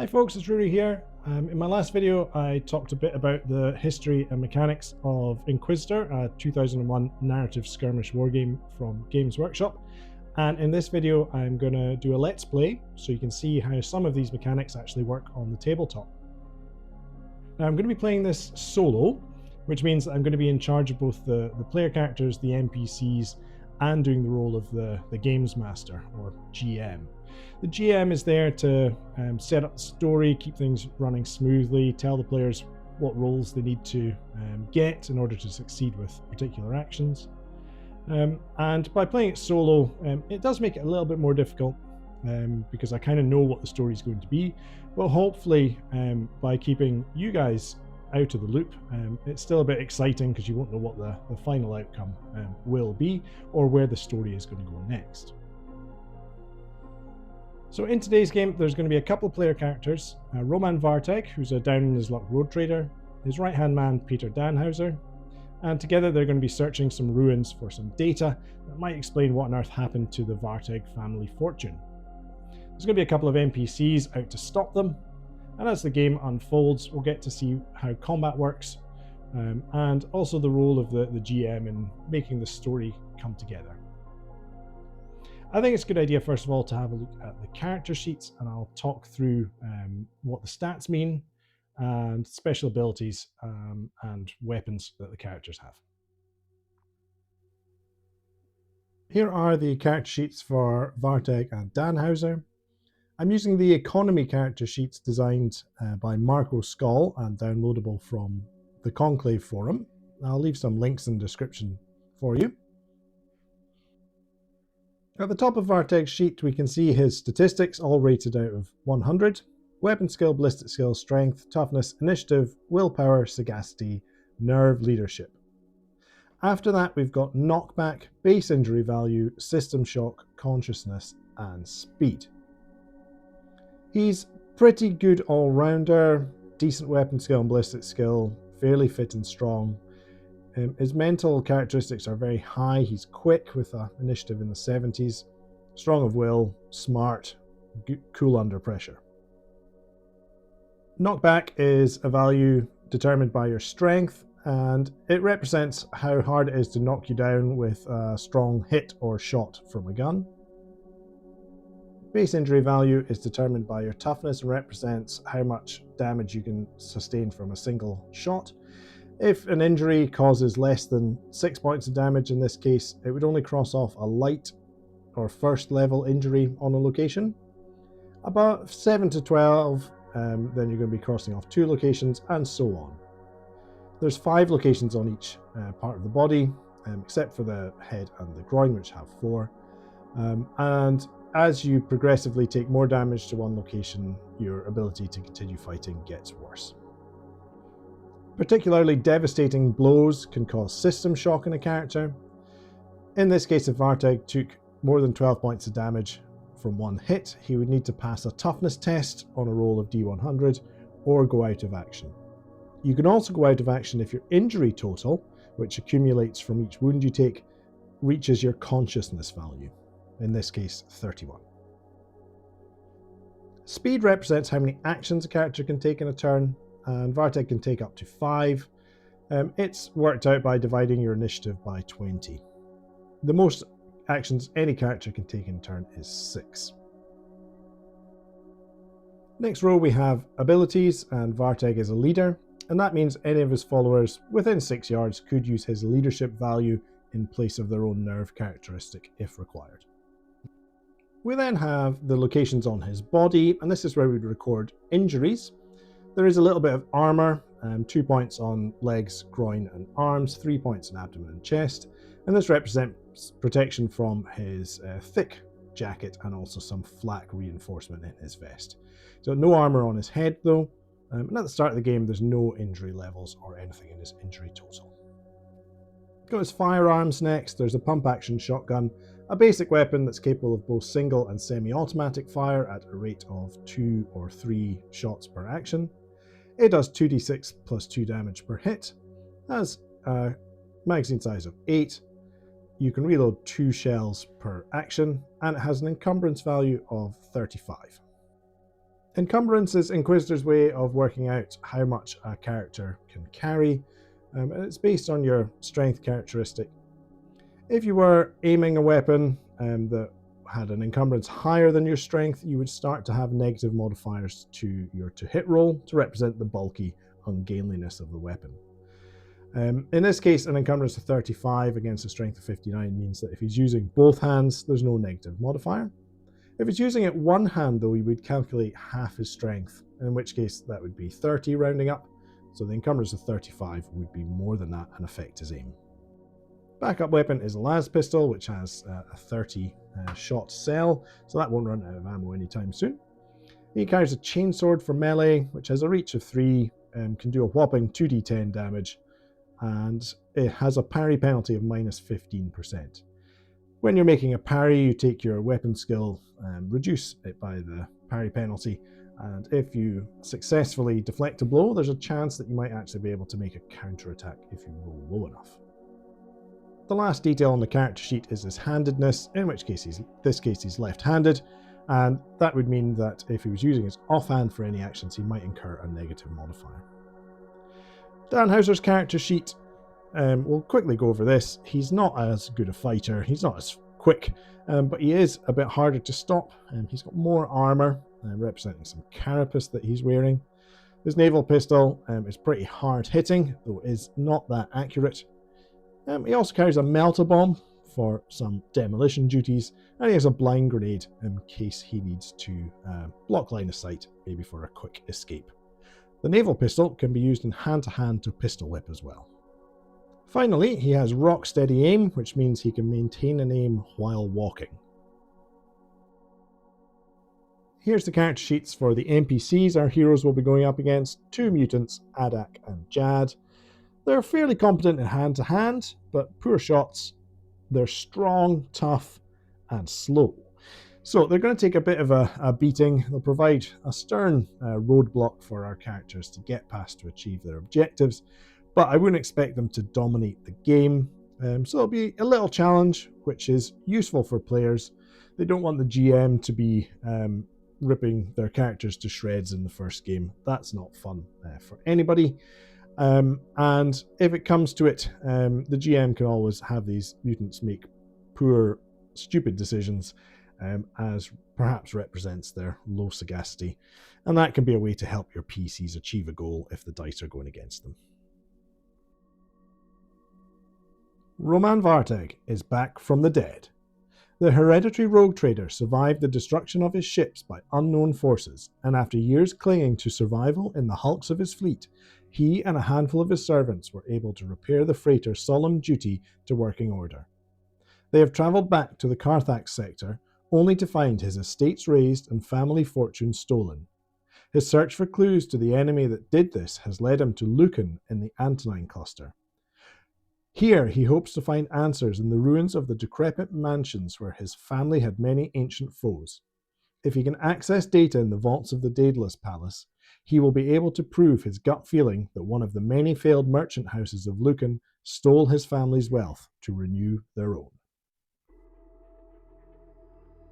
Hi folks, it's Rory here. In my last video I talked a bit about the history and mechanics of Inquisitor, a 2001 narrative skirmish wargame from Games Workshop, and in this video I'm going to do a let's play so you can see how some of these mechanics actually work on the tabletop. Now I'm going to be playing this solo, which means I'm going to be in charge of both the player characters, the NPCs, and doing the role of the Games Master, or GM. The GM is there to set up the story, keep things running smoothly, tell the players what roles they need to get in order to succeed with particular actions. And by playing it solo, it does make it a little bit more difficult because I kind of know what the story is going to be. But hopefully, by keeping you guys out of the loop, it's still a bit exciting because you won't know what the final outcome will be or where the story is going to go next. So in today's game, there's going to be a couple of player characters. Roman Varteg, who's a down-in-his-luck road trader, his right-hand man, Peter Danhauser, and together they're going to be searching some ruins for some data that might explain what on earth happened to the Varteg family fortune. There's going to be a couple of NPCs out to stop them, and as the game unfolds, we'll get to see how combat works, and also the role of the GM in making the story come together. I think it's a good idea, first of all, to have a look at the character sheets, and I'll talk through what the stats mean and special abilities and weapons that the characters have. Here are the character sheets for Varteg and Danhauser. I'm using the economy character sheets designed by Marco Skoll and downloadable from the Conclave forum. I'll leave some links in the description for you. At the top of Varteg's sheet, we can see his statistics, all rated out of 100. Weapon skill, ballistic skill, strength, toughness, initiative, willpower, sagacity, nerve, leadership. After that, we've got knockback, base injury value, system shock, consciousness, and speed. He's pretty good all-rounder, decent weapon skill and ballistic skill, fairly fit and strong. His mental characteristics are very high. He's quick with an initiative in the 70s, strong of will, smart, cool under pressure. Knockback is a value determined by your strength, and it represents how hard it is to knock you down with a strong hit or shot from a gun. Base injury value is determined by your toughness and represents how much damage you can sustain from a single shot. If an injury causes less than 6 points of damage in this case, it would only cross off a light or first level injury on a location. About 7 to 12, then you're going to be crossing off 2 locations, and so on. There's 5 locations on each part of the body, except for the head and the groin, which have 4. And as you progressively take more damage to one location, your ability to continue fighting gets worse. Particularly devastating blows can cause system shock in a character. In this case, if Varteg took more than 12 points of damage from one hit, he would need to pass a toughness test on a roll of D100 or go out of action. You can also go out of action if your injury total, which accumulates from each wound you take, reaches your consciousness value, in this case 31. Speed represents how many actions a character can take in a turn, and Varteg can take up to 5. It's worked out by dividing your initiative by 20. The most actions any character can take in turn is 6. Next row we have abilities, and Varteg is a leader, and that means any of his followers within 6 yards could use his leadership value in place of their own nerve characteristic if required. We then have the locations on his body, and this is where we'd record injuries. There is a little bit of armour, 2 points on legs, groin and arms, 3 points on abdomen and chest, and this represents protection from his thick jacket and also some flak reinforcement in his vest. So no armour on his head though, and at the start of the game there's no injury levels or anything in his injury total. Got his firearms next. There's a pump action shotgun, a basic weapon that's capable of both single and semi-automatic fire at a rate of 2 or 3 shots per action. It does 2d6 plus 2 damage per hit, has a magazine size of 8, you can reload 2 shells per action, and it has an encumbrance value of 35. Encumbrance is Inquisitor's way of working out how much a character can carry, and it's based on your strength characteristic. If you were aiming a weapon that had an encumbrance higher than your strength, you would start to have negative modifiers to your to-hit roll to represent the bulky ungainliness of the weapon. In this case, an encumbrance of 35 against a strength of 59 means that if he's using both hands, there's no negative modifier. If he's using it one hand, though, he would calculate half his strength, in which case that would be 30 rounding up, so the encumbrance of 35 would be more than that and affect his aim. Backup weapon is a las pistol, which has a 30 shot cell, so that won't run out of ammo anytime soon. He carries a chainsword for melee, which has a reach of 3, can do a whopping 2d10 damage, and it has a parry penalty of minus 15%. When you're making a parry, you take your weapon skill and reduce it by the parry penalty, and if you successfully deflect a blow, there's a chance that you might actually be able to make a counterattack if you roll low enough. The last detail on the character sheet is his handedness, in which case he's left-handed, and that would mean that if he was using his offhand for any actions, he might incur a negative modifier. Dan Houser's character sheet, we'll quickly go over this. He's not as good a fighter, he's not as quick, but he is a bit harder to stop. He's got more armour, representing some carapace that he's wearing. His naval pistol is pretty hard hitting, though it is not that accurate. He also carries a melter bomb for some demolition duties, and he has a blind grenade in case he needs to block line of sight, maybe for a quick escape. The naval pistol can be used in hand-to-hand to pistol whip as well. Finally, he has rock steady aim, which means he can maintain an aim while walking. Here's the character sheets for the NPCs our heroes will be going up against: 2 mutants, Adak and Jad. They're fairly competent in hand-to-hand, but poor shots. They're strong, tough, and slow. So they're going to take a bit of a beating. They'll provide a stern roadblock for our characters to get past to achieve their objectives, but I wouldn't expect them to dominate the game. So it'll be a little challenge, which is useful for players. They don't want the GM to be ripping their characters to shreds in the first game. That's not fun for anybody. And if it comes to it, the GM can always have these mutants make poor, stupid decisions, as perhaps represents their low sagacity, and that can be a way to help your PCs achieve a goal if the dice are going against them. Roman Varteg is back from the dead. The hereditary rogue trader survived the destruction of his ships by unknown forces, and after years clinging to survival in the hulks of his fleet, he and a handful of his servants were able to repair the freighter's solemn duty to working order. They have travelled back to the Carthax sector, only to find his estates razed and family fortune stolen. His search for clues to the enemy that did this has led him to Lucan in the Antonine cluster. Here he hopes to find answers in the ruins of the decrepit mansions where his family had many ancient foes. If he can access data in the vaults of the Daedalus Palace, he will be able to prove his gut feeling that one of the many failed merchant houses of Lucan stole his family's wealth to renew their own.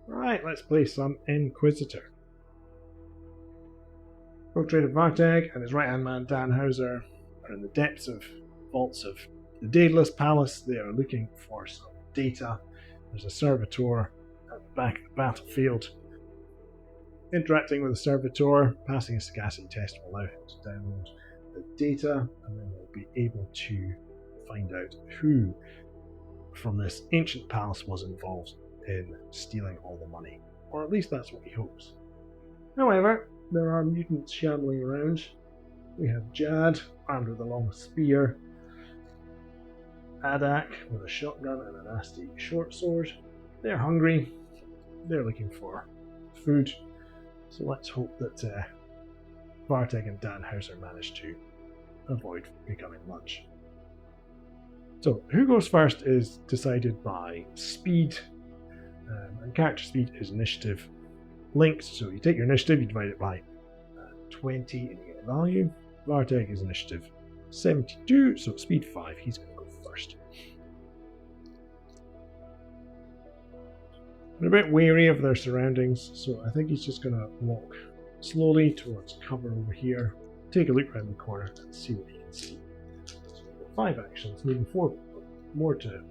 Right, let's play some Inquisitor. Rogue Trader Varteg and his right-hand man Dan Houser are in the depths of vaults of the Daedalus Palace. They are looking for some data. There's a servitor at the back of the battlefield. Interacting with the servitor, passing a sagacity test will allow him to download the data, and then we'll be able to find out who from this ancient palace was involved in stealing all the money. Or at least that's what he hopes. However, there are mutants shambling around. We have Jad, armed with a long spear. Adak, with a shotgun and a nasty short sword. They're hungry. They're looking for food. So let's hope that Varteg and Dan Houser manage to avoid becoming lunch. So who goes first is decided by speed, and character speed is initiative linked. So you take your initiative, you divide it by 20 and you get a value. Varteg is initiative 72, so speed 5, he's going to go first. They're a bit wary of their surroundings, so I think he's just going to walk slowly towards cover over here, take a look around the corner and see what he can see. So 5 actions, needing 4 more to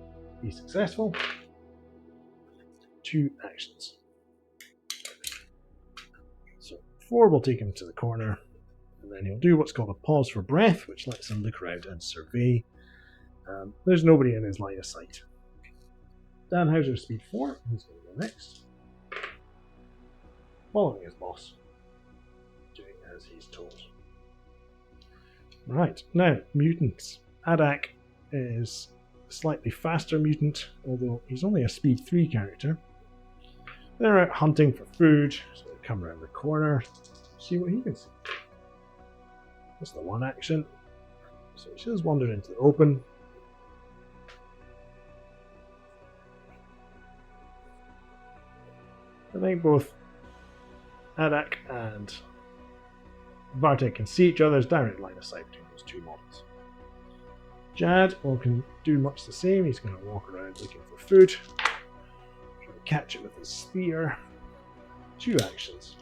be successful. 2 actions. So 4 will take him to the corner, and then he'll do what's called a pause for breath, which lets him look around and survey. There's nobody in his line of sight. Dan Hauser, speed 4, he's going to go next. Following his boss, doing as he's told. Right, now, mutants. Adak is a slightly faster mutant, although he's only a speed 3 character. They're out hunting for food, so they come around the corner, see what he can see. That's the 1 action. So he just wandered into the open. I think both Adak and Vartek can see each other's direct line of sight between those 2 models. Jad can do much the same. He's going to walk around looking for food, try to catch it with his spear. 2 actions.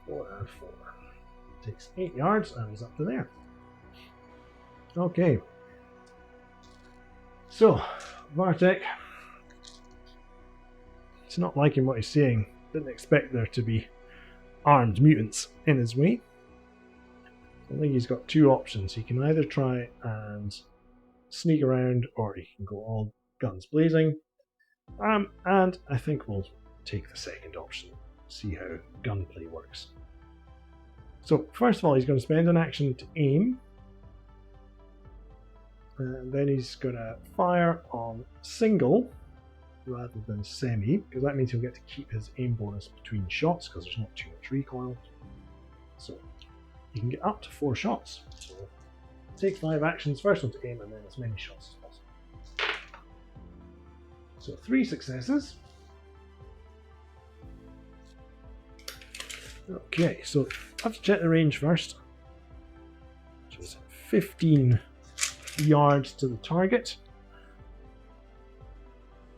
Four and 4. Takes 8 yards and he's up to there. Okay. So, Vartek, he's not liking what he's seeing. Didn't expect there to be armed mutants in his way. I think he's got 2 options. He can either try and sneak around, or he can go all guns blazing. And I think we'll take the second option, see how gunplay works. So first of all, he's going to spend an action to aim, and then he's going to fire on single rather than semi, because that means he'll get to keep his aim bonus between shots because there's not too much recoil. So you can get up to 4 shots. So take 5 actions, first one to aim, and then as many shots as possible. So 3 successes. Okay, so I have to check the range first. Which is 15 yards to the target.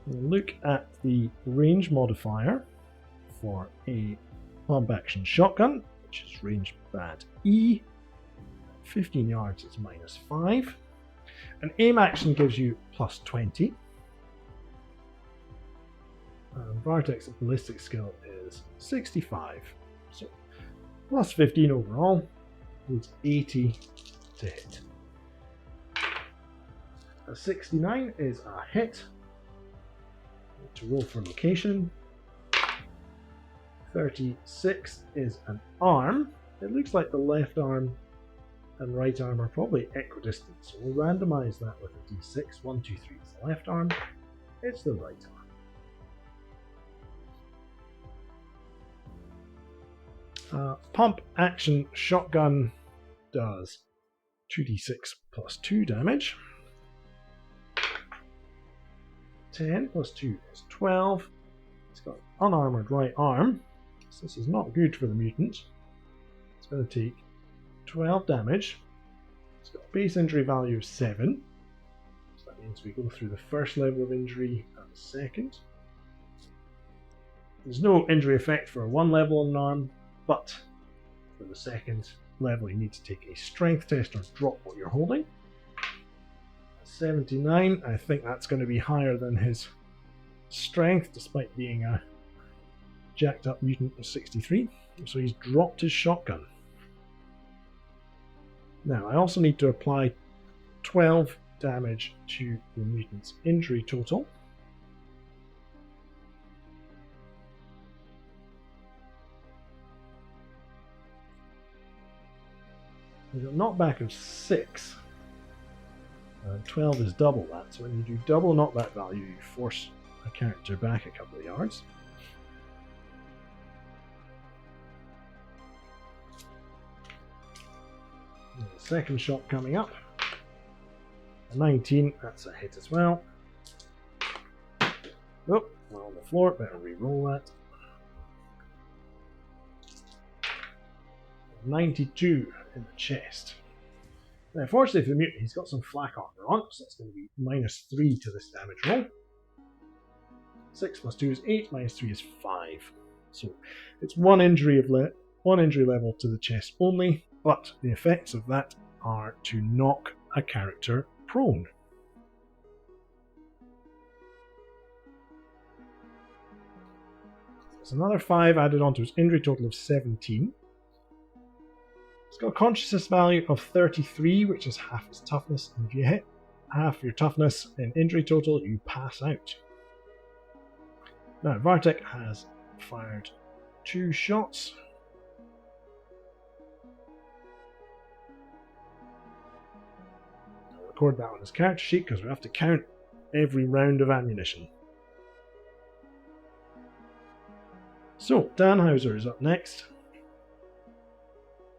We'll look at the range modifier for a pump action shotgun, which is range bad E. 15 yards is -5. An aim action gives you +20. Vartek's ballistic skill is 65. So +15 overall, needs 80 to hit. A 69 is a hit. To roll for location. 36 is an arm. It looks like the left arm and right arm are probably equidistant, so we'll randomize that with a d6. 1, 2, 3 is the left arm, it's the right arm. Pump action shotgun does 2d6 plus 2 damage. 10 plus 2 is 12. It's got unarmored right arm, so this is not good for the mutant. It's going to take 12 damage. It's got a base injury value of 7. So that means we go through the first level of injury and the second. There's no injury effect for 1 level on an arm, but for the second level you need to take a strength test or drop what you're holding. 79, I think that's going to be higher than his strength, despite being a jacked up mutant of 63. So he's dropped his shotgun. Now I also need to apply 12 damage to the mutant's injury total. We've got knockback of 6. 12 is double that, so when you do double knockback value, you force a character back a couple of yards. And the second shot coming up. A 19, that's a hit as well. Oh, we're on the floor, better re-roll that. 92 in the chest. Now, unfortunately for the mutant, he's got some flak armor on, so that's going to be -3 to this damage roll. 6 plus 2 is 8, -3 is 5. So it's one injury level to the chest only, but the effects of that are to knock a character prone. There's another 5 added onto his injury total of 17. It's got a consciousness value of 33, which is half his toughness, and if you hit half your toughness in injury total, you pass out. Now, Vartek has fired 2 shots. I'll record that on his character sheet because we have to count every round of ammunition. So, Danhauser is up next.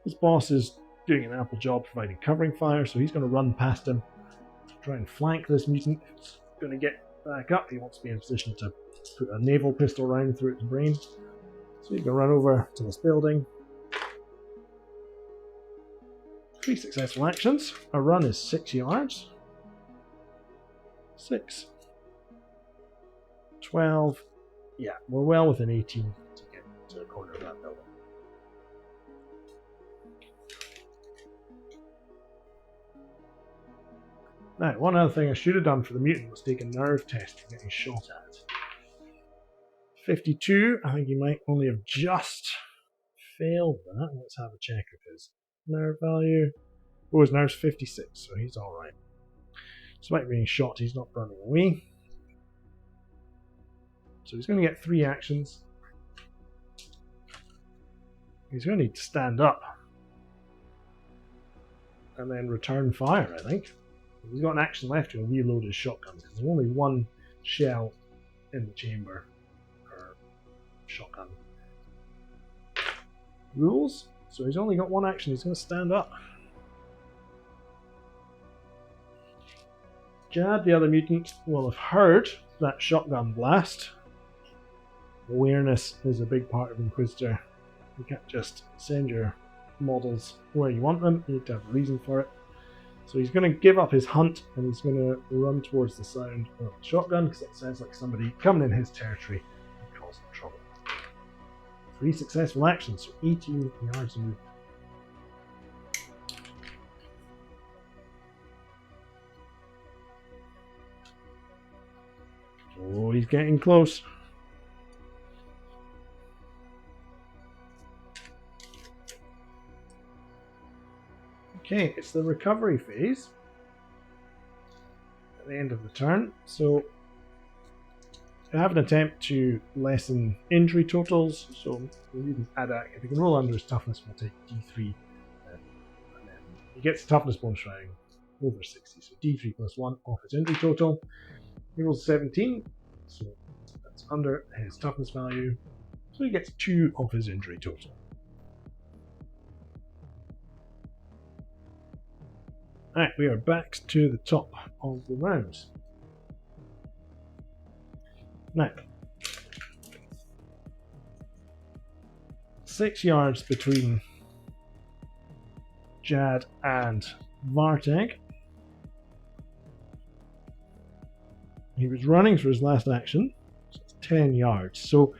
His boss is doing an ample job providing covering fire, so he's going to run past him to try and flank this mutant. He's going to get back up. He wants to be in a position to put a naval pistol round through its brain. So he's going to run over to this building. 3 successful actions. A run is 6 yards. 6. 12. Yeah, we're well within 18 to get to the corner of that building. Now, one other thing I should have done for the mutant was take a nerve test for getting shot at. 52, I think he might only have just failed that. Let's have a check of his nerve value. Oh, his nerve's 56, so he's alright. Despite being shot, he's not running away. So he's going to get 3 actions. He's going to need to stand up and then return fire, I think. If he's got an action left, he'll reload his shotgun because there's only 1 shell in the chamber per shotgun rules. So he's only got 1 action. He's going to stand up. Jad, the other mutant, will have heard that shotgun blast. Awareness is a big part of Inquisitor. You can't just send your models where you want them. You need to have a reason for it. So he's going to give up his hunt and he's going to run towards the sound of the shotgun because it sounds like somebody coming in his territory and causing trouble. 3 successful actions, so 18 yards of movement. Oh, he's getting close. Okay, it's the recovery phase at the end of the turn. So I have an attempt to lessen injury totals. So we need Adak. If he can roll under his toughness, we'll take D3. And then he gets the toughness bonus round over 60. So D3 plus 1 off his injury total. He rolls 17. So that's under his toughness value. So he gets 2 off his injury total. Alright, we are back to the top of the rounds. Now, 6 yards between Jad and Vartek. He was running for his last action, so it's 10 yards. So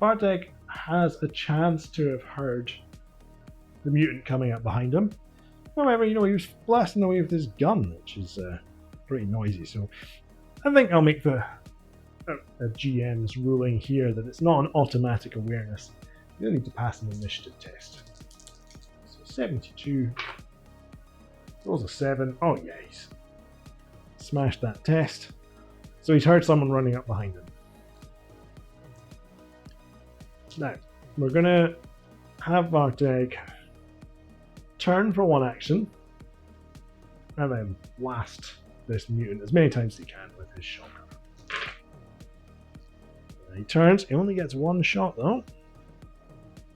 Vartek has a chance to have heard the mutant coming up behind him. However, he was blasting away with his gun, which is pretty noisy. So I think I'll make the GM's ruling here that it's not an automatic awareness. You'll need to pass an initiative test. So 72. Rolls a 7. Oh yeah, he's smashed that test. So he's heard someone running up behind him. Now, we're going to have Vartek turn for 1 action and then blast this mutant as many times as he can with his shotgun. He turns, he only gets 1 shot though.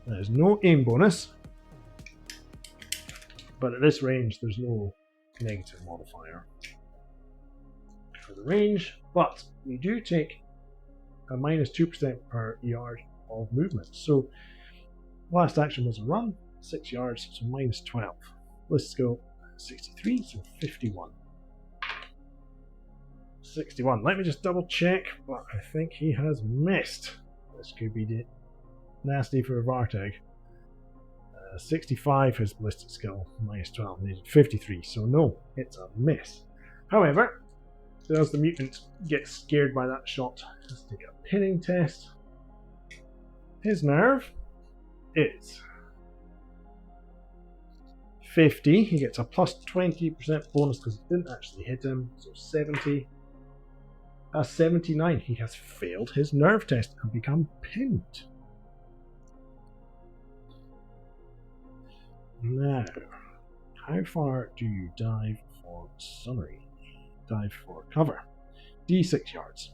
There's no aim bonus, but at this range there's no negative modifier for the range, but you do take a -2% per yard of movement. So last action was a run, 6 yards, so minus 12. Let's go 63, so 51. 61. Let me just double check, but I think he has missed. This could be nasty for a Vartag. 65 his ballistic skill, minus 12, needed 53, so no, it's a miss. However, does the mutant get scared by that shot? Let's take a pinning test. His nerve is 50. He gets a plus 20% bonus because it didn't actually hit him, so 70. 79. He has failed his nerve test and become pinned. Now, how far do you dive for summary? Dive for cover. D6 yards.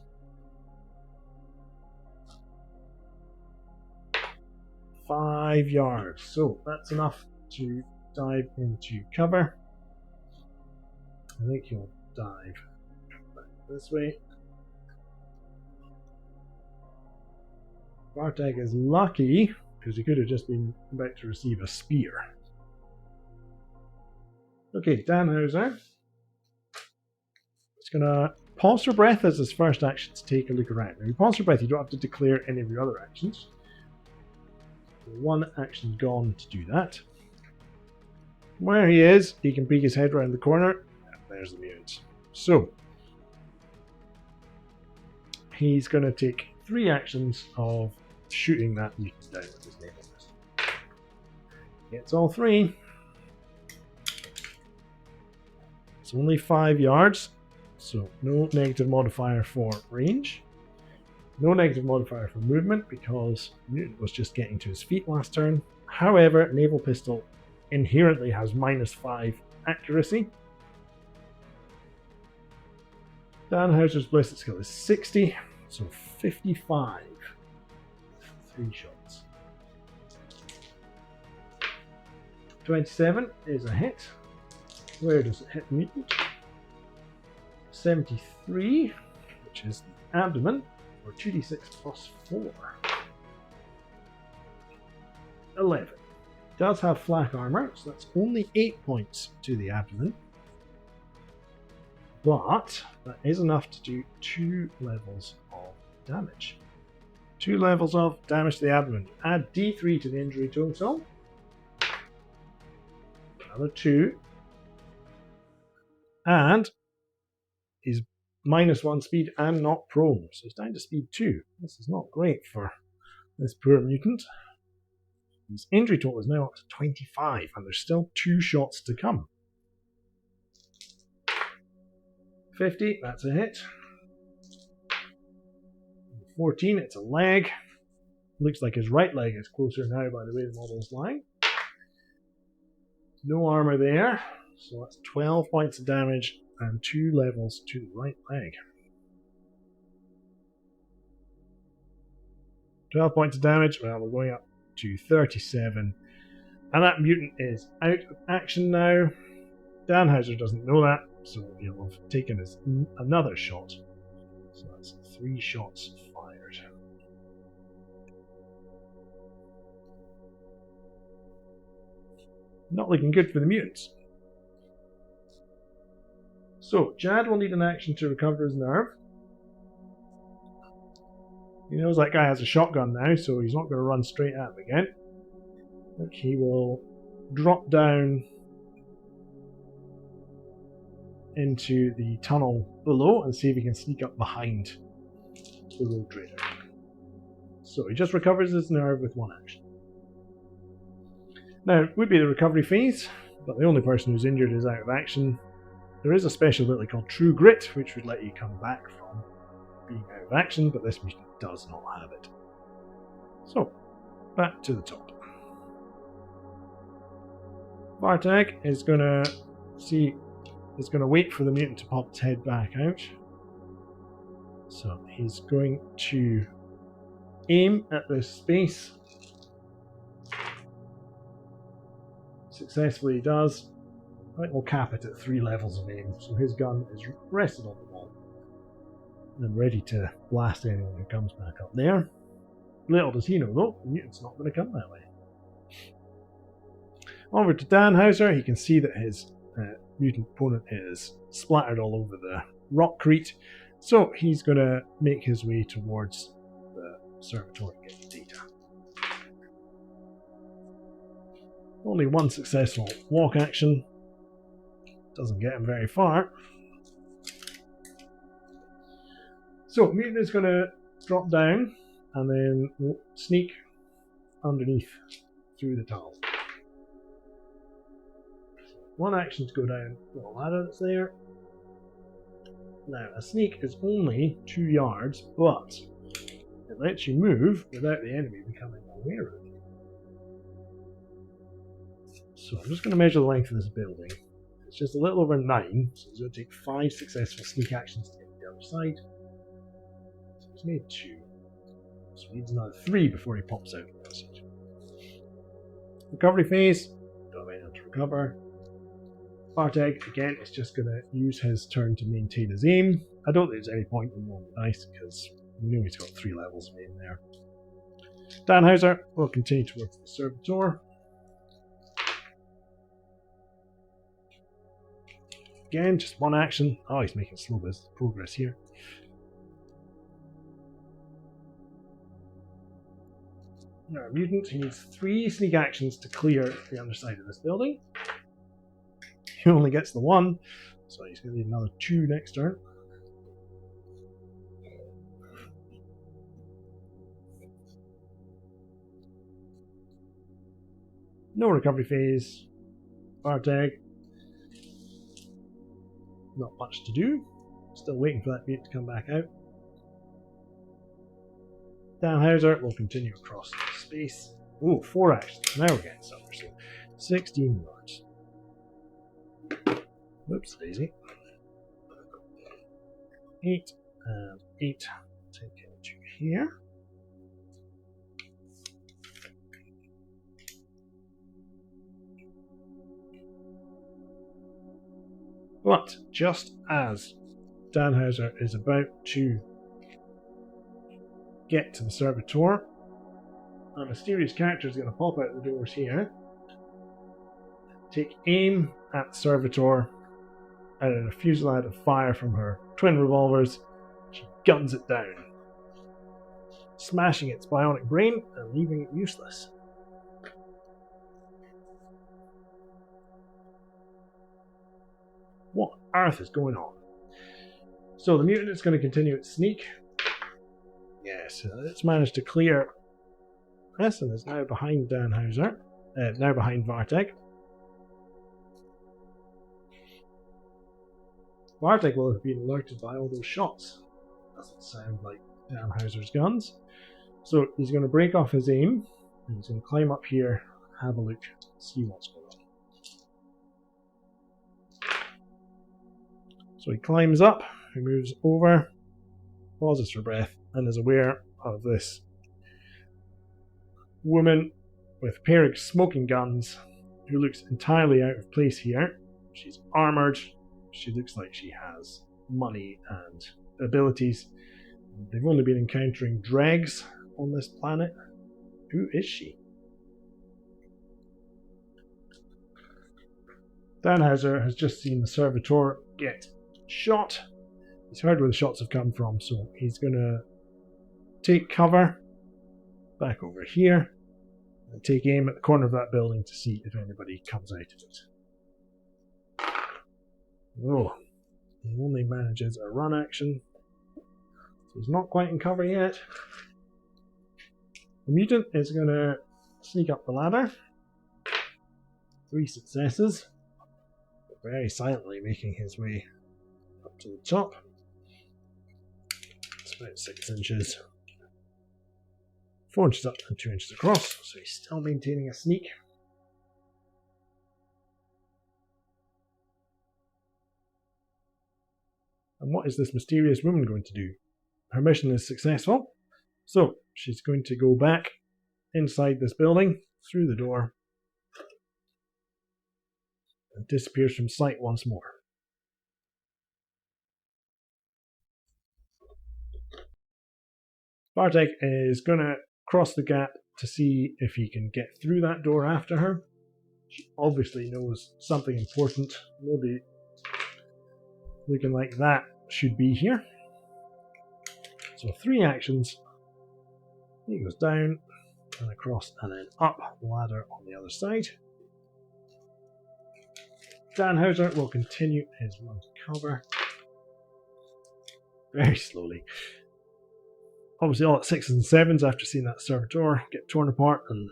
5 yards. So that's enough to dive into cover. I think he'll dive back this way. Vartag is lucky because he could have just been about to receive a spear. Okay, Danhauser is going to pause for breath as his first action to take a look around. Now, you pause for breath, you don't have to declare any of your other actions. So one action gone to do that. Where he is, he can peek his head around the corner, and there's the mutants. So, he's going to take 3 actions of shooting that mutant down with his naval pistol. Gets all 3. It's only 5 yards, so no negative modifier for range. No negative modifier for movement because mutant was just getting to his feet last turn. However, naval pistol inherently has minus 5 accuracy. Danhauser's ballistic skill is 60, so 55. 3 shots. 27 is a hit. Where does it hit the mutant? 73, which is the abdomen, for 2d6 plus 4. 11. Does have flak armor, so that's only 8 points to the abdomen. But that is enough to do 2 levels of damage. 2 levels of damage to the abdomen. Add d3 to the injury total. Another 2. And he's minus 1 speed and not prone, so he's down to speed 2. This is not great for this poor mutant. His injury total is now up to 25, and there's still 2 shots to come. 50, that's a hit. 14, it's a leg. Looks like his right leg is closer now by the way the model's lying. No armor there, so that's 12 points of damage and 2 levels to the right leg. 12 points of damage, well, we're going up to 37. And that mutant is out of action now. Danhauser doesn't know that, so he'll have taken another shot. So that's 3 shots fired. Not looking good for the mutants. So, Jad will need an action to recover his nerve. He knows that guy has a shotgun now, so he's not going to run straight at him again. I think he will drop down into the tunnel below and see if he can sneak up behind the road trader. So he just recovers his nerve with 1 action. Now, it would be the recovery phase, but the only person who's injured is out of action. There is a special ability called True Grit, which would let you come back from being out of action, but this mutant does not have it. So, back to the top. Vartag is going to wait for the mutant to pop its head back out. So he's going to aim at this space. Successfully does. I think we'll cap it at 3 levels of aim, so his gun is rested on the wall and ready to blast anyone who comes back up there. Little does he know though, the mutant's not going to come that way. Over to Danhauser, he can see that his mutant opponent is splattered all over the rockcrete, so he's going to make his way towards the servitor and get the data. Only one successful walk action, doesn't get him very far. So mutant is going to drop down and then sneak underneath through the tunnel. One action to go down the ladder that's there. Now, a sneak is only 2 yards, but it lets you move without the enemy becoming aware of you. So I'm just going to measure the length of this building. It's just a little over 9, so it's going to take 5 successful sneak actions to get to the other side. So he's made 2. So he needs another 3 before he pops out. Recovery phase. Don't have anything to recover. Bartek, again, is just going to use his turn to maintain his aim. I don't think there's any point in rolling the dice because we know he's got 3 levels of aim there. Danhauser will continue towards the servitor. Again, just one action. Oh, he's making slow progress here. Now, a mutant, he needs 3 sneak actions to clear the underside of this building. He only gets the 1, so he's going to need another 2 next turn. No recovery phase. Bartek. Not much to do. Still waiting for that mutant to come back out. Danhauser will continue across space. Oh, 4 actions. Now we're getting somewhere. So 16 yards. Whoops, daisy. 8 and 8. Take it to here. But just as Danhauser is about to get to the servitor, a mysterious character is going to pop out the doors here, take aim at the servitor, and in a fusillade of fire from her twin revolvers, she guns it down, smashing its bionic brain and leaving it useless. What on earth is going on? So the mutant is going to continue its sneak. Yes, it's managed to clear this and is now behind Danhauser, now behind Bartek. Bartek will have been alerted by all those shots. Doesn't sound like Danhauser's guns. So he's going to break off his aim, and he's going to climb up here, have a look, see what's going on. So he climbs up, he moves over, pauses for breath, and is aware of this woman with a pair of smoking guns who looks entirely out of place here. She's armoured, she looks like she has money and abilities. They've only been encountering dregs on this planet. Who is she? Danhauser has just seen the servitor get shot. He's heard where the shots have come from, so he's going to take cover back over here and take aim at the corner of that building to see if anybody comes out of it. Oh, he only manages a run action, so he's not quite in cover yet. The mutant is going to sneak up the ladder. 3 successes, very silently making his way up to the top. It's about 6 inches. 4 inches up and 2 inches across, so he's still maintaining a sneak. And what is this mysterious woman going to do? Her mission is successful, so she's going to go back inside this building, through the door, and disappears from sight once more. Bartek is going to cross the gap to see if he can get through that door after her. She obviously knows something important. Maybe looking like that should be here. So 3 actions. He goes down and across and then up the ladder on the other side. Danhauser will continue his run to cover. Very slowly. Obviously all at 6s and 7s after seeing that servitor get torn apart and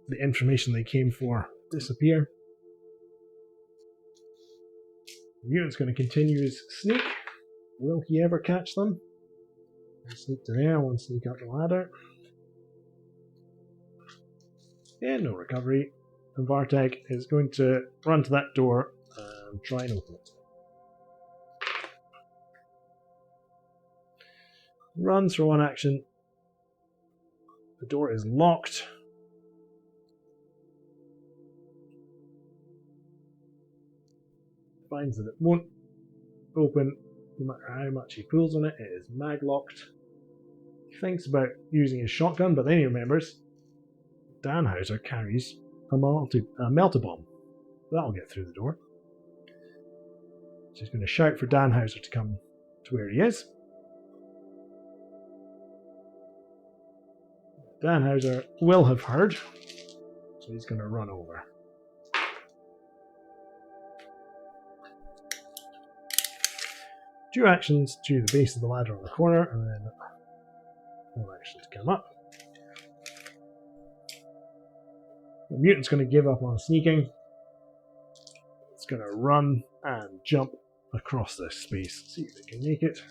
the information they came for disappear. The mutant's going to continue his sneak. Will he ever catch them? One sneak to there, one sneak up the ladder. Yeah, no recovery. And Vartag is going to run to that door and try and open it. Runs for 1 action. The door is locked. Finds that it won't open no matter how much he pulls on it. It is mag locked. He thinks about using his shotgun, but then he remembers Danhauser carries a melter bomb. That'll get through the door. So he's going to shout for Danhauser to come to where he is. Danhauser will have heard, so he's going to run over. Two actions to the base of the ladder on the corner, and then 1 action to come up. The mutant's going to give up on sneaking. It's going to run and jump across this space. See if it can make it.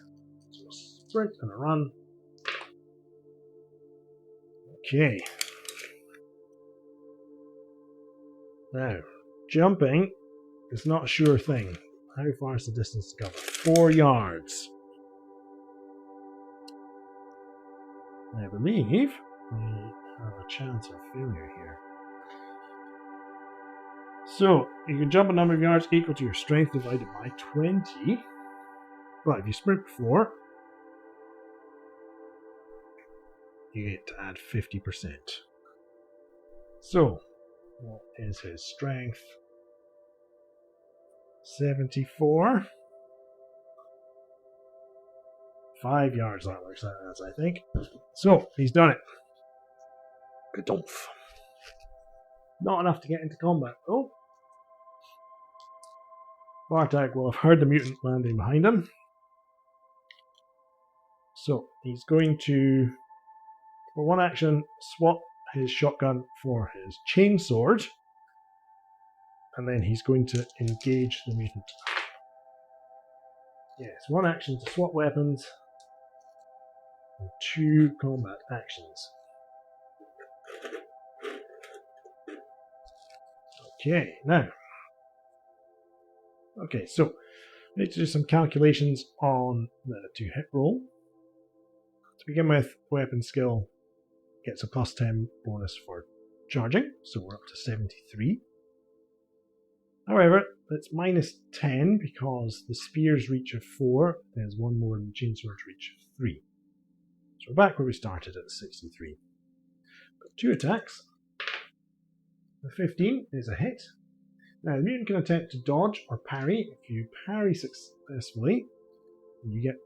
So a sprint and a run. Okay. Now, jumping is not a sure thing. How far is the distance to cover? 4 yards. I believe we have a chance of failure here. So, you can jump a number of yards equal to your strength divided by 20. But if you sprint before, you get to add 50%. So, what is his strength? 74. 5 yards that works out as, I think. So, he's done it. Good oomph. Not enough to get into combat, though. Bartak will have heard the mutant landing behind him. So, he's going to, for 1 action, swap his shotgun for his chainsword. And then he's going to engage the mutant. Yes, 1 action to swap weapons. And 2 combat actions. Okay, now. Okay, so we need to do some calculations on the 2-hit roll. To begin with, weapon skill gets a +10 bonus for charging, so we're up to 73. However, it's -10 because the spear's reach of 4 is 1 more than the chainsword's reach of 3. So we're back where we started at 63. Got 2 attacks. The 15 is a hit. Now, the mutant can attempt to dodge or parry. If you parry successfully, you get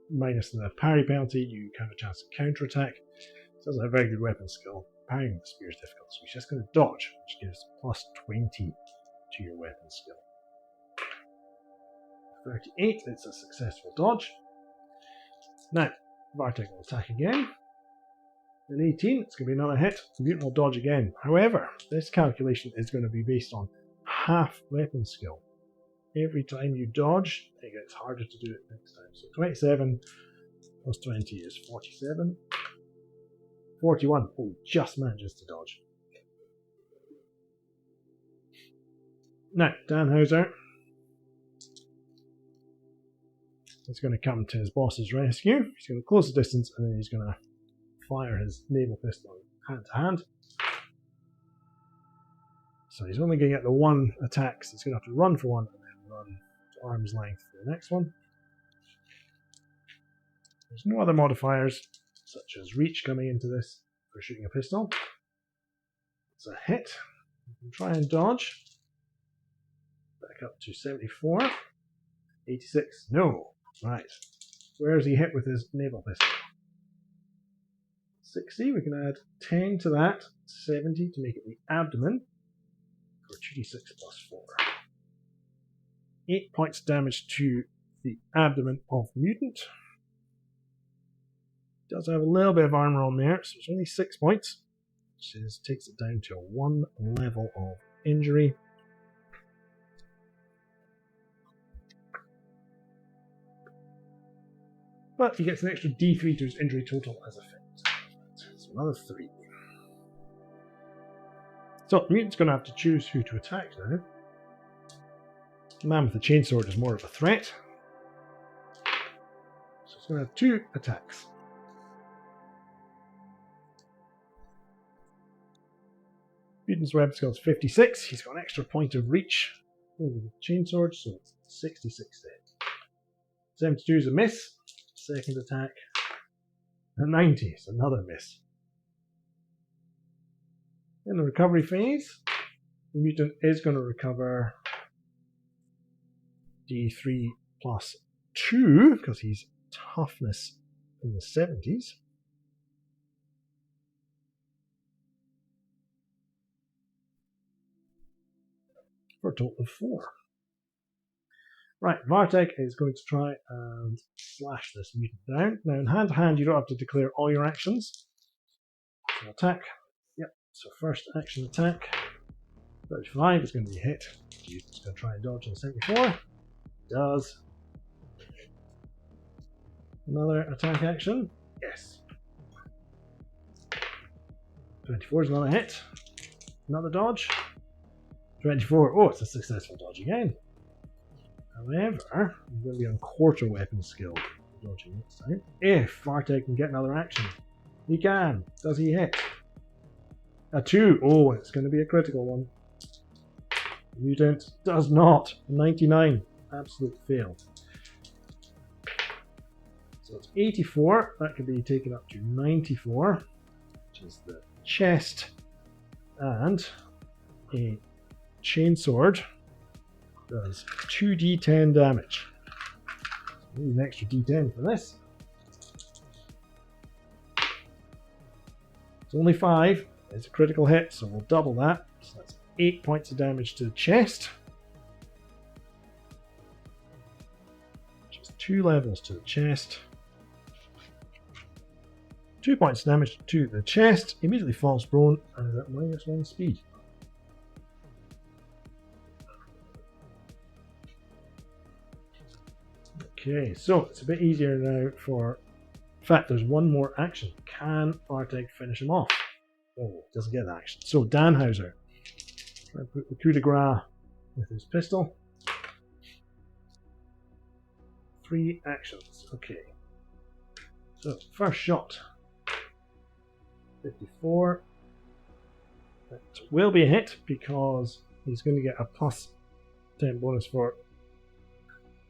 minus the parry penalty, you have a chance to counterattack. It doesn't have very good weapon skill. Parrying the spear is difficult, so he's just going to dodge, which gives +20 to your weapon skill. 38, it's a successful dodge. Now, Bartek will attack again. An 18, it's going to be another hit. The mutant will dodge again. However, this calculation is going to be based on half weapon skill. Every time you dodge, it gets harder to do it next time. So 27 plus 20 is 47. 41, oh, just manages to dodge. Now, Danhauser is going to come to his boss's rescue. He's going to close the distance and then he's going to fire his naval pistol hand to hand. So he's only going to get the 1 attack, so he's going to have to run for 1 and then run to arm's length for the next one. There's no other modifiers, such as reach, coming into this. for shooting a pistol. It's a hit. You can try and dodge. Back up to 74. 86. No. Right. Where is he hit with his naval pistol? 60. We can add 10 to that. 70 to make it the abdomen. For 2d6 plus 4. 8 points damage to the abdomen of the mutant. Does have a little bit of armor on there, so it's only 6 points, which takes it down to 1 level of injury. But he gets an extra d3 to his injury total as effect. So another 3. So the mutant's going to have to choose who to attack now. The man with the chainsword is more of a threat. So it's going to have 2 attacks. Mutant's web skill's 56. He's got an extra point of reach over the chainsword, so it's 66 to hit. 72 is a miss. Second attack. And 90 is another miss. In the recovery phase, the mutant is going to recover d3 plus 2 because he's toughness in the 70s. For a total of 4. Right, Vartek is going to try and slash this mutant down. Now, in hand to hand, you don't have to declare all your actions. So attack. Yep, so first action attack. 35 is going to be hit. He's going to try and dodge on 74. Does. Another attack action. Yes. 24 is another hit. Another dodge. 24. Oh, it's a successful dodge again. However, I'm going to be on quarter weapon skill dodging this time. If Vartek can get another action, he can. Does he hit? A 2. Oh, it's going to be a critical one. Mutant does not. 99. Absolute fail. So it's 84. That can be taken up to 94, which is the chest, and a chainsword does 2d10 damage. So need an extra d10 for this. It's only 5. It's a critical hit, so we'll double that. So that's 8 points of damage to the chest. Which is 2 levels to the chest. 2 points of damage to the chest. Immediately falls prone and is at -1 speed. Okay, so it's a bit easier now for... In fact, there's one more action. Can Vartek finish him off? Oh, doesn't get that action. So, Danhauser. Try and put the coup de grace with his pistol. 3 actions. Okay. So, first shot. 54. That will be a hit because he's going to get a plus 10 bonus for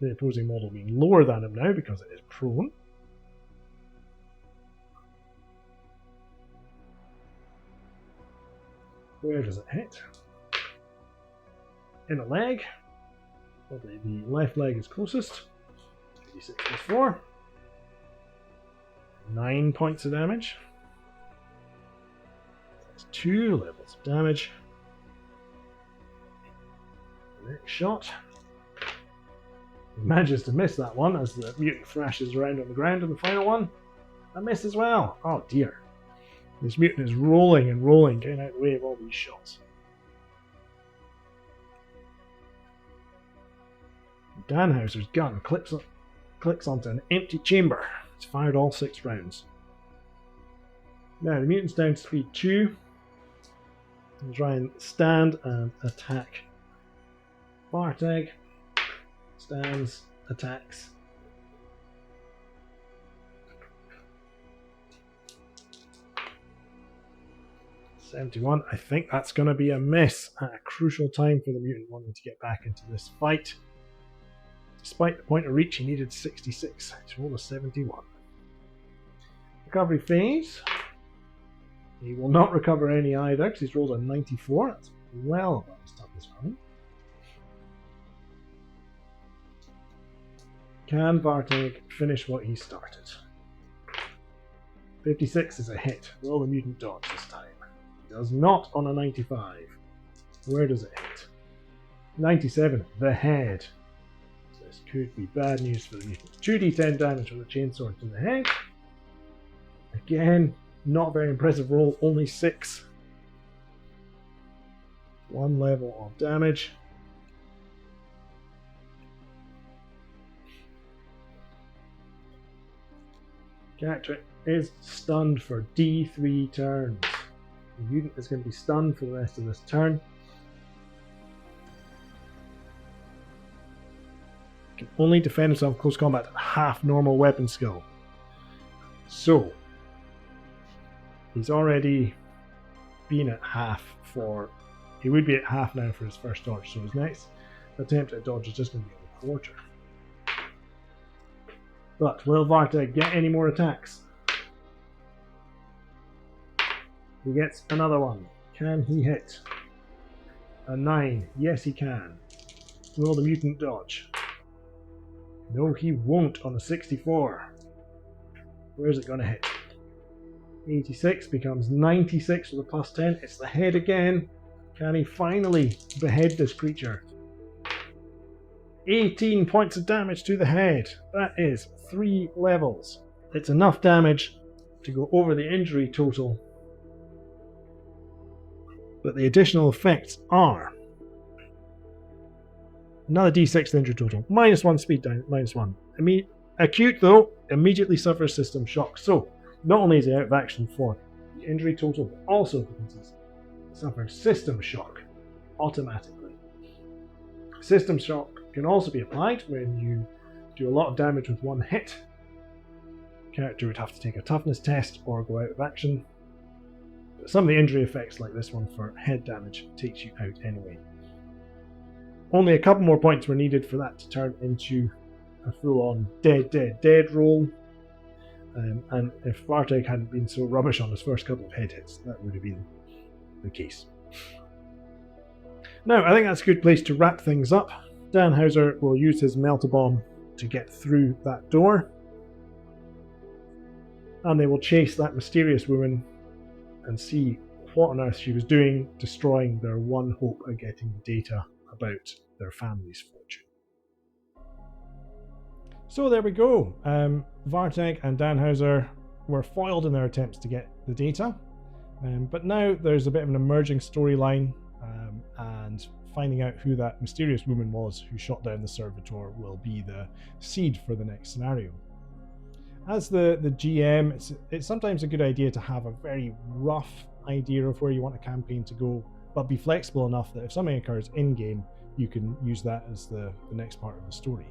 the opposing model being lower than him now because it is prone. Where does it hit? In a leg. Probably the left leg is closest. 86 plus 4. 9 points of damage. That's 2 levels of damage. Next shot. He manages to miss that one as the mutant thrashes around on the ground in the final one. A miss as well. Oh dear. This mutant is rolling and rolling, getting out of the way of all these shots. Danhauser's gun clicks onto an empty chamber. It's fired all 6 rounds. Now the mutant's down to speed 2. He'll try and stand and attack. Vartek stands, attacks. $71. I think that's going to be a miss at a crucial time for the mutant wanting to get back into this fight. Despite the point of reach, he needed 66. He's rolled a 71. Recovery phase. He will not recover any either because he's rolled a 94. That's well above his toughness value. Can Vartag finish what he started? 56 is a hit. Roll the mutant dodge this time. He does not on a 95. Where does it hit? 97, the head. So this could be bad news for the mutant. 2d10 damage from the chainsword to the head. Again, not a very impressive roll, only 6. 1 level of damage. Character is stunned for D3 turns. The mutant is going to be stunned for the rest of this turn. Can only defend himself in close combat at half normal weapon skill. So, he's already been at half for... He would be at half now for his first dodge, so his next attempt at dodge is just going to be a quarter. But will Vartag get any more attacks? He gets another one. Can he hit? A 9. Yes, he can. Roll the mutant dodge. No, he won't on a 64. Where's it going to hit? 86 becomes 96 with a plus 10. It's the head again. Can he finally behead this creature? 18 points of damage to the head. That is 3 levels. It's enough damage to go over the injury total. But the additional effects are another d6 injury total, -1 speed down, -1. Acute though, immediately suffers system shock. So not only is he out of action for the injury total, but also suffers system shock automatically. System shock can also be applied when you do a lot of damage with one hit. The character would have to take a toughness test or go out of action. But some of the injury effects, like this one for head damage, takes you out anyway. Only a couple more points were needed for that to turn into a full-on dead roll. And if Vartag hadn't been so rubbish on his first couple of head hits, that would have been the case. Now, I think that's a good place to wrap things up. Danhauser will use his Melt-A-Bomb to get through that door. And they will chase that mysterious woman and see what on earth she was doing, destroying their one hope of getting data about their family's fortune. So there we go. Vartag and Danhauser were foiled in their attempts to get the data. But now there's a bit of an emerging storyline, and finding out who that mysterious woman was who shot down the servitor will be the seed for the next scenario. As the GM, it's sometimes a good idea to have a very rough idea of where you want a campaign to go, but be flexible enough that if something occurs in-game, you can use that as the next part of the story.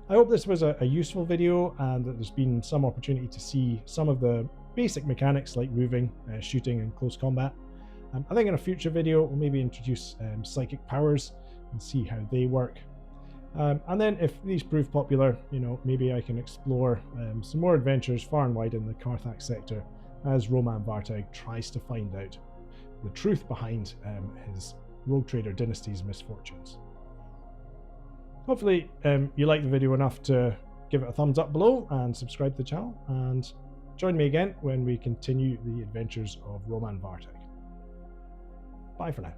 I hope this was a useful video and that there's been some opportunity to see some of the basic mechanics like moving, shooting and close combat. I think in a future video we'll maybe introduce psychic powers and see how they work. And then if these prove popular, maybe I can explore some more adventures far and wide in the Carthax sector as Roman Vartag tries to find out the truth behind his Rogue Trader dynasty's misfortunes. Hopefully you liked the video enough to give it a thumbs up below and subscribe to the channel, and join me again when we continue the adventures of Roman Vartag. Bye for now.